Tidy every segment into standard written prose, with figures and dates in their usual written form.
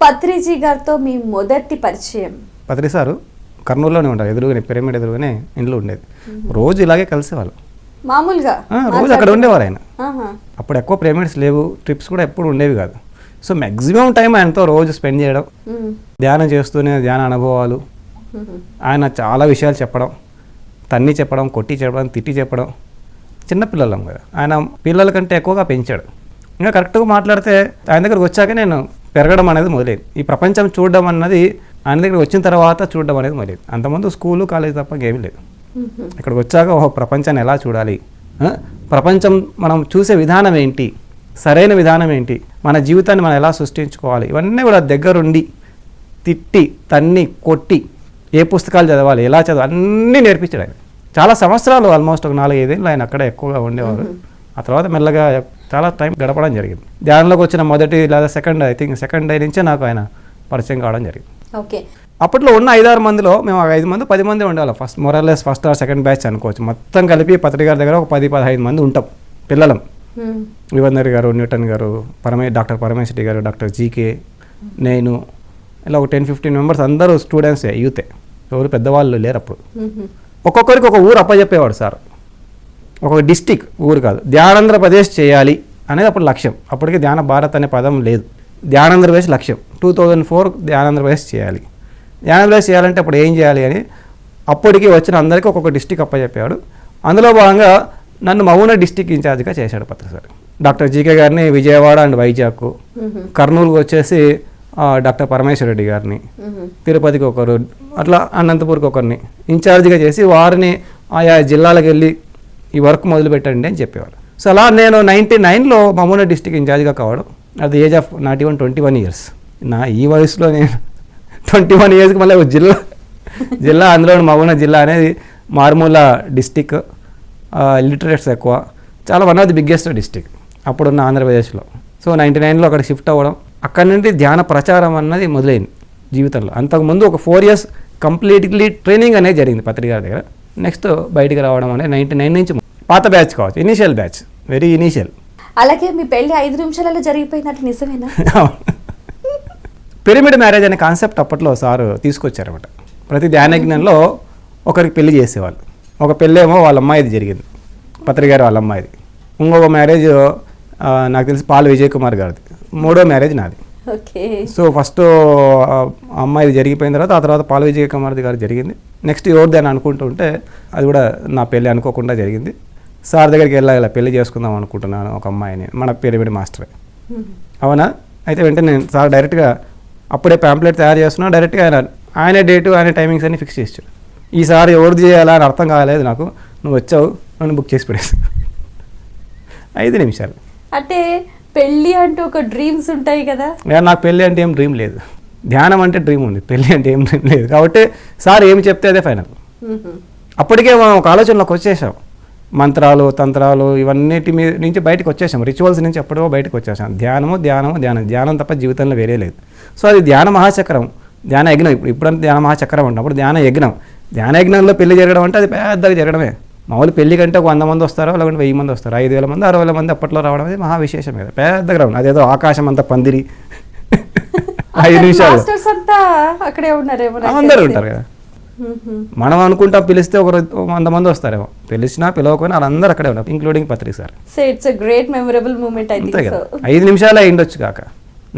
పత్రిజీ గారితో మీ మొదటి పరిచయం? పత్రి సారు కర్నూలులోనే ఉంటారు, ఎదురుగానే పిరమిడ్ ఎదురుగానే ఇంట్లో ఉండేది. రోజు ఇలాగే కలిసేవాళ్ళు మామూలుగా, రోజు అక్కడ ఉండేవారు ఆయన. అప్పుడు ఎక్కువ పిరమిడ్స్ లేవు, ట్రిప్స్ కూడా ఎప్పుడు ఉండేవి కాదు. సో మ్యాక్సిమం టైం ఆయనతో రోజు స్పెండ్ చేయడం, ధ్యానం చేస్తూనే ధ్యాన అనుభవాలు, ఆయన చాలా విషయాలు చెప్పడం, తన్ని చెప్పడం, కొట్టి చెప్పడం, తిట్టి చెప్పడం. చిన్నపిల్లలం కదా, ఆయన పిల్లల కంటే ఎక్కువగా పెంచాడు. ఇంకా కరెక్ట్గా మాట్లాడితే ఆయన దగ్గరకు వచ్చాక నేను పెరగడం అనేది మొదలైంది. ఈ ప్రపంచం చూడడం అన్నది ఆయన దగ్గరికి వచ్చిన తర్వాత చూడడం అనేది మొదలైంది. అంతకుముందు స్కూలు కాలేజ్ తప్ప ఏమీ లేదు. ఇక్కడికి వచ్చాక ప్రపంచాన్ని ఎలా చూడాలి, ప్రపంచం మనం చూసే విధానం ఏంటి, సరైన విధానం ఏంటి, మన జీవితాన్ని మనం ఎలా సృష్టించుకోవాలి, ఇవన్నీ కూడా దగ్గరుండి తిట్టి తన్ని కొట్టి ఏ పుస్తకాలు చదవాలి, ఎలా చదవాలి అన్నీ నేర్పించాడు ఆయన. చాలా సంవత్సరాలు, ఆల్మోస్ట్ ఒక 4-5 ఏళ్ళు ఆయన అక్కడే ఎక్కువగా ఉండేవారు. ఆ తర్వాత మెల్లగా చాలా టైం గడపడం జరిగింది. ధ్యానంలోకి వచ్చిన మొదటి లేదా సెకండ్ డే నుంచే నాకు ఆయన పరిచయం కావడం జరిగింది. ఓకే. అప్పట్లో ఉన్న 5-6 మందిలో మేము 5 మంది 10 మంది ఉండేవాళ్ళం. మొరల్లెస్ ఫస్ట్ ఆర్ సెకండ్ బ్యాచ్ అనుకోవచ్చు. మొత్తం కలిపి పత్రి గారి దగ్గర ఒక 10-15 మంది ఉంటాం పిల్లలం. యువందరి గారు, న్యూటన్ గారు, డాక్టర్ పరమేశ్వర రెడ్డి గారు, డాక్టర్ జీకే, నేను, ఇలా ఒక 10-15 మెంబర్స్ అందరూ స్టూడెంట్సే, యూతే, ఎవరు పెద్దవాళ్ళు లేరు అప్పుడు. ఒక్కొక్కరికి ఒక ఊరు అప్పచెప్పేవాడు సార్. ఒక డిస్టిక్, ఊరు కాదు, ధ్యానాంధ్రప్రదేశ్ చేయాలి అనేది అప్పుడు లక్ష్యం. అప్పటికి ధ్యాన భారత్ అనే పదం లేదు, ధ్యానాంధ్రప్రదేశ్ లక్ష్యం. 2004 ధ్యానాంధ్రప్రదేశ్ చేయాలి. ధ్యానాంధ్రప్రదేశ్ చేయాలంటే అప్పుడు ఏం చేయాలి అని అప్పటికి వచ్చిన అందరికీ ఒక్కొక్క డిస్టిక్ అప్పచెప్పాడు. అందులో భాగంగా నన్ను మౌన డిస్టిక్ ఇన్ఛార్జ్గా చేశాడు పత్రి సార్. డాక్టర్ జీకే గారిని విజయవాడ అండ్ వైజాగ్, కర్నూలుకి వచ్చేసి డాక్టర్ పరమేశ్వర రెడ్డి గారిని, తిరుపతికి ఒకరు, అట్లా అనంతపూర్కి ఒకరిని ఇన్ఛార్జిగా చేసి వారిని ఆయా జిల్లాలకు వెళ్ళి ఈ వర్క్ మొదలు పెట్టండి అని చెప్పేవారు. సో అలా నేను 99లో మమూనా డిస్టిక్ ఇన్ఛార్జిగా కావడం. At the age of 21 years. నా ఈ వయసులో నేను 21 ఇయర్స్కి మళ్ళీ జిల్లా అందులో మమూనా జిల్లా అనేది మారుమూల డిస్టిక్, లిటరేట్స్ ఎక్కువ, చాలా one of the biggest district అప్పుడున్న ఆంధ్రప్రదేశ్లో. సో 99లో అక్కడ షిఫ్ట్ అవ్వడం, అక్కడి నుండి ధ్యాన ప్రచారం అన్నది మొదలైంది జీవితంలో. అంతకుముందు ఒక 4 years కంప్లీట్లీ ట్రైనింగ్ అనేది జరిగింది పత్రి గారి దగ్గర. నెక్స్ట్ బయటికి రావడం అనేది 99 నుంచి పాత బ్యాచ్ కావచ్చు, ఇనీషియల్ బ్యాచ్, వెరీ ఇనీషియల్. అలాగే మీ పెళ్లి 5 నిమిషాలలో జరిగిపోయినట్టు నిజమేనా? పిరమిడ్ మ్యారేజ్ అనే కాన్సెప్ట్ అప్పట్లో సార్ తీసుకొచ్చారన్నమాట. ప్రతి ధ్యానజ్ఞంలో ఒకరికి పెళ్లి చేసేవాళ్ళు. ఒక పెళ్ళేమో వాళ్ళ అమ్మాయిది జరిగింది, పత్రి గారు వాళ్ళ అమ్మాయిది. ఇంకొక మ్యారేజ్ నాకు తెలిసి పాల్ విజయ్ కుమార్ గారిది. 3వ మ్యారేజ్ నాది. సో ఫస్ట్ అమ్మాయిది జరిగిపోయిన తర్వాత ఆ తర్వాత పాల్ విజయ్ కుమార్ది గారు జరిగింది. నెక్స్ట్ ఎవరిది అని అనుకుంటూ ఉంటే అది కూడా నా పెళ్ళి అనుకోకుండా జరిగింది. సార్ దగ్గరికి వెళ్ళాలి, పెళ్లి చేసుకుందాం అనుకుంటున్నాను ఒక అమ్మాయిని, మన పిరమిడ్ మాస్టరే. అవునా? అయితే వెంటనే నేను సార్ డైరెక్ట్గా అప్పుడే ప్యాంప్లెట్ తయారు చేస్తున్నా, డైరెక్ట్గా ఆయన డేటు ఆయన టైమింగ్స్ అన్ని ఫిక్స్ చేసాడు. ఈసారి ఎవరిది చేయాలా అని అర్థం కాలేదు నాకు. నువ్వు వచ్చావు, నన్ను బుక్ చేసి పడేసి 5 నిమిషాలు. అంటే పెళ్ళి అంటే ఒక డ్రీమ్స్ ఉంటాయి కదా. నాకు పెళ్ళి అంటే ఏం డ్రీమ్ లేదు, ధ్యానం అంటే డ్రీమ్ ఉంది, పెళ్ళి అంటే ఏం డ్రీమ్ లేదు. కాబట్టి సార్ ఏమి చెప్తే అదే ఫైనల్. అప్పటికే మనం ఒక ఆలోచనలోకి వచ్చేసాం, మంత్రాలు తంత్రాలు ఇవన్నిటి మీద నుంచి బయటకు వచ్చేసాం, రిచువల్స్ నుంచి ఎప్పుడో బయటకు వచ్చేసాం. ధ్యానం తప్ప జీవితంలో వేరే లేదు. సో అది ధ్యాన మహాచక్రం, ధ్యాన యజ్ఞం. ఇప్పుడంతా ధ్యాన మహాచక్రం ఉన్నప్పుడు ధ్యాన యజ్ఞంలో పెళ్లి జరగడం అంటే అది పెద్దగా జరగడమే. మామూలు పెళ్లి కంటే ఒక 100 మంది వస్తారో, లేకుంటే 1000 మంది వస్తారు, 5000 మంది 60,000 మంది అప్పట్లో రావడం అనేది మహా విశేషం కదా, పెద్ద గ్రౌండ్. అదేదో ఆకాశం అంతా పందిరి 5 నిమిషాలు అందరూ ఉంటారు కదా. మనం అనుకుంటాం పిలిస్తే ఒక 100 మంది వస్తారేమో, పిలిచినా పిలవకపోయినా వాళ్ళందరూ అక్కడే ఉన్నారు, ఇంక్లూడింగ్ పత్రి సార్. అంతే కదా, 5 నిమిషాలు అయ్యిండొచ్చు కాక,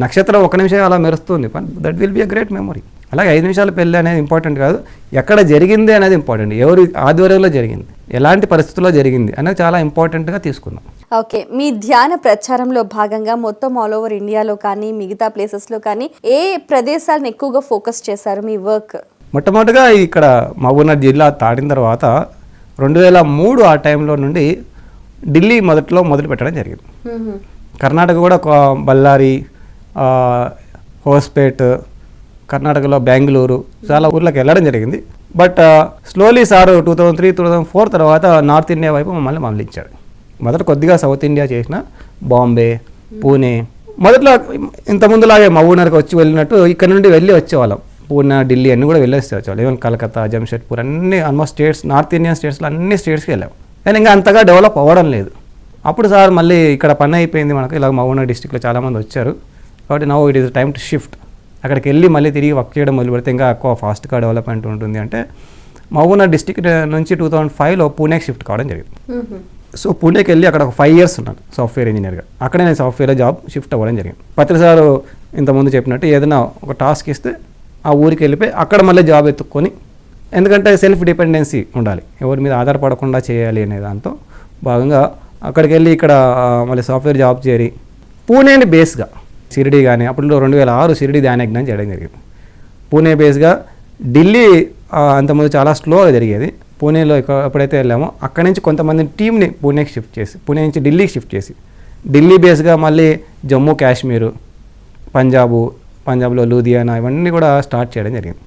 నక్షత్రం 1 నిమిషం అలా మెరుస్తుంది, that will be a great memory. అలాగే 5 నిమిషాల పెళ్ళి అనేది ఇంపార్టెంట్ కాదు, ఎక్కడ జరిగింది అనేది ఇంపార్టెంట్, ఎవరి ఆధ్వర్యంలో జరిగింది, ఎలాంటి పరిస్థితుల్లో జరిగింది అనేది చాలా ఇంపార్టెంట్గా తీసుకుందాం. ఓకే, మీ ధ్యాన ప్రచారంలో భాగంగా మొత్తం ఆల్ ఓవర్ ఇండియాలో కానీ మిగతా ప్లేసెస్లో కానీ ఏ ప్రదేశాలను ఎక్కువగా ఫోకస్ చేశారు మీ వర్క్? మొట్టమొదటిగా ఇక్కడ మహబూబ్నగర్ జిల్లా దాటిన తర్వాత 2003 ఆ టైంలో నుండి ఢిల్లీ మొదలు పెట్టడం జరిగింది. కర్ణాటక కూడా బళ్ళారి, హోస్పేట్, కర్ణాటకలో బెంగళూరు, చాలా ఊర్లకు వెళ్ళడం జరిగింది. బట్ స్లోలీ సార్ 2003-2004 తర్వాత నార్త్ ఇండియా వైపు మమ్మల్ని మళ్ళించాడు. మొదట కొద్దిగా సౌత్ ఇండియా చేసిన, బాంబే, పూణే, మొదట్లో ఇంతకుముందులాగే మహబూబ్నగర్కి వచ్చి వెళ్ళినట్టు ఇక్కడ నుండి వెళ్ళి వచ్చేవాళ్ళం. పూణే, ఢిల్లీ అన్నీ కూడా వెళ్ళేసి వచ్చేవాళ్ళం. ఈవెన్ కలకత్తా, జంషెడ్పూర్ అన్ని ఆల్మోస్ట్ స్టేట్స్, నార్త్ ఇండియన్ స్టేట్స్లో అన్ని స్టేట్స్కి వెళ్ళాం. కానీ ఇంకా అంతగా డెవలప్ అవ్వడం లేదు. అప్పుడు సార్ మళ్ళీ ఇక్కడ పని అయిపోయింది మనకు, ఇలా మహబూబ్నగర్ డిస్టిక్లో చాలామంది వచ్చారు కాబట్టి now it is time to shift. అక్కడికి వెళ్ళి మళ్ళీ తిరిగి వర్క్ చేయడం మొదలు పెడితే ఇంకా ఎక్కువ ఫాస్ట్గా డెవలప్మెంట్ ఉంటుంది అంటే మహబూబ్నగర్ డిస్టిక్ నుంచి 2005లో పూణేకి షిఫ్ట్ కావడం జరిగింది. సో పూణేకి వెళ్ళి అక్కడ ఒక 5 years ఉన్నాను సాఫ్ట్వేర్ ఇంజనీర్గా. అక్కడే నేను సాఫ్ట్వేర్లో జాబ్ షిఫ్ట్ అవ్వడం జరిగింది. పత్రి సార్ ఇంతకుముందు చెప్పినట్టు ఏదైనా ఒక టాస్క్ ఇస్తే ఆ ఊరికి వెళ్ళిపోయి అక్కడ మళ్ళీ జాబ్ ఎత్తుక్కొని, ఎందుకంటే సెల్ఫ్ డిపెండెన్సీ ఉండాలి, ఎవరి మీద ఆధారపడకుండా చేయాలి అనే దాంతో భాగంగా అక్కడికి వెళ్ళి ఇక్కడ మళ్ళీ సాఫ్ట్వేర్ జాబ్ చేరి పూణేని బేస్గా షిరిడి కానీ అప్పుడు 2006 షిరిడి ధ్యానయజ్ఞం చేయడం జరిగింది. పూణే బేస్గా ఢిల్లీ అంతకుముందు చాలా స్లోగా జరిగేది. పూణేలో ఎప్పుడైతే వెళ్ళామో అక్కడి నుంచి కొంతమంది టీంని పూణేకి షిఫ్ట్ చేసి, పూణే నుంచి ఢిల్లీకి షిఫ్ట్ చేసి, ఢిల్లీ బేస్గా మళ్ళీ జమ్మూ కాశ్మీరు, పంజాబ్లో లూధియానా ఇవన్నీ కూడా స్టార్ట్ చేయడం జరిగింది.